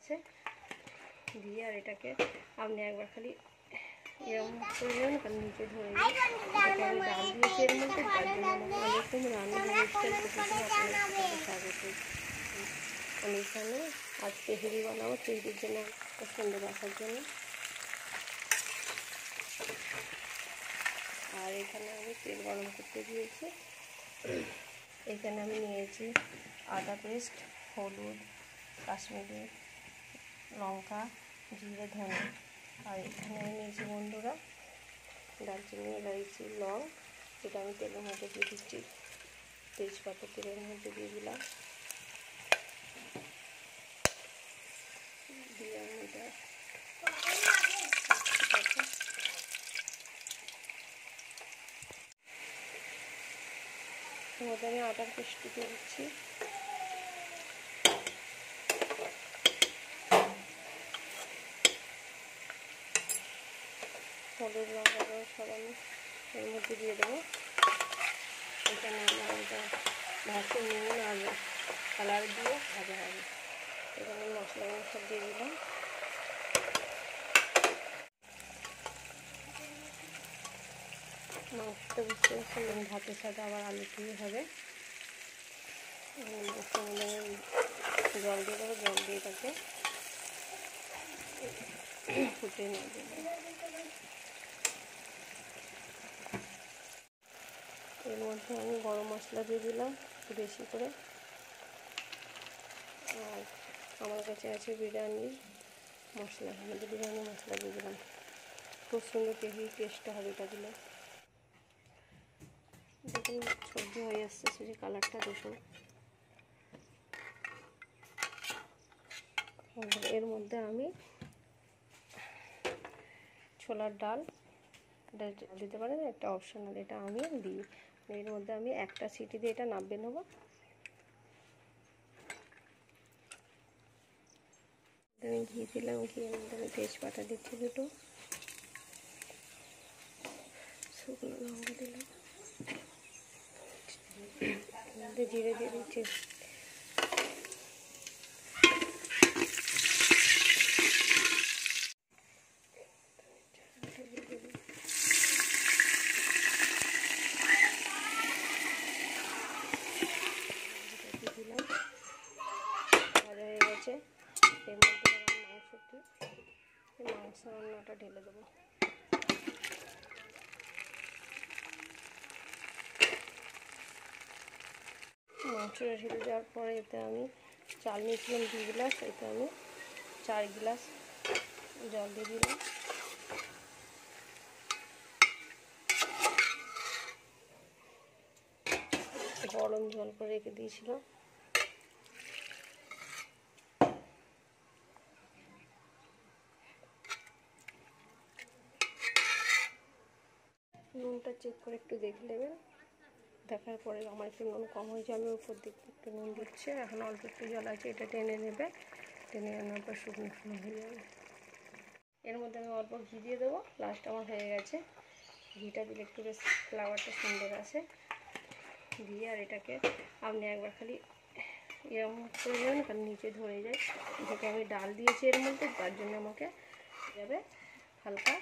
আছে দিয়ে আর এটাকে আপনি একবার খালি এরকম করে নেবেন, কারণ নিচে ধরে যায়। এটাকে আমি ডাল দিয়েছি এর মধ্যে, তার জন্য আমাকে অনেকক্ষণ রান্না স্টাইল করতে আপনার স্বাগত। আমি এখানে আজ তেহেরি বানাবো, তেহেরির জন্য সন্ধ্যে রাখার জন্য। আর এখানে আমি তেল গরম করতে দিয়েছি। এখানে আমি নিয়েছি আদা পেস্ট, হলুদ, কাশ্মীরি লঙ্কা, জিরে, ধনে। আর এখানে আমি নিয়েছি বন্ধুরা দারচিনি, এলাইচি, লং, যেটা আমি তেলের মধ্যে দিয়ে দিচ্ছি। তেজপাতা তেলের মধ্যে দিয়ে দিলাম, দিয়ে আমি এটা মধ্যে আমি আটার পেস্ট দিয়ে দিচ্ছি। হলুদ, লঙ্কা সব আমি এর মধ্যে দিয়ে দেবো। এখানে আমার এটা ভাতে নুন আর কালার দিয়ে ভাজা হবে। এখানে মশলাগুলো সব দিয়ে দিলাম। মাংসটা বুঝতে পারছিলাম ভাতের সাথে আবার আলু দিয়ে হবে। জল দিয়ে দেবো, জল দিয়ে তাকে ফুটিয়ে নিয়ে দেবো। এর মধ্যে আমি গরম মশলা দিয়ে দিলাম বেশি করে। আর আমার কাছে আছে বিরিয়ানি মশলা, বিরিয়ানি মশলা দিয়ে দিলাম। খুব সুন্দর টেস্টটা হবে এটা দিলে। দেখুন সবজি হয়ে আসছে, সেই কালারটা দেখুন। এর মধ্যে আমি ছোলার ডাল দিতে পারেন, একটা অপশনাল, এটা আমি দিই। এর মধ্যে আমি একটা সিটি দিয়ে এটা নামিয়ে নেবো। আমি ঘি দিলাম, ঘিয়ের মধ্যে আমি তেজপাতা দিচ্ছি দুটো, শুকনো লঙ্কা দিলাম, জিরে দিয়ে দিচ্ছি। দিলাম ভাজা হয়ে গেছে। এর মধ্যে মাংস রান্নাটা ঢেলে দেবো। মাংসটা ঢেলে দেওয়ার পরে এতে আমি চাল নিয়েছিলাম 2 গ্লাস, এতে আমি 4 গ্লাস জল দিয়ে দিলাম। গরম জল করে রেখে দিয়েছিলাম। নুনটা চেক করে একটু দেখে নেবেন। দেখার পরে আমার একটু নুন কম হয়েছে, আমি উপর দিক একটু নুন দিচ্ছি। এখন অল্প একটু জল আছে, এটা টেনে নেবে। টেনে আনার পর শুকনো শুকনো হয়ে যাবে। এর মধ্যে আমি অল্প ঘি দিয়ে দেবো। লাস্ট আমার হয়ে গেছে। ঘিটা দিলে একটু বেশ ফ্লেভারটা সুন্দর আসে। দিয়ে আর এটাকে আপনি একবার খালি এরকম করে নেবেন, কারণ নিচে ধরে যায়। এটাকে আমি ডাল দিয়েছি এর মধ্যে, তার জন্য আমাকে যাবে হালকা।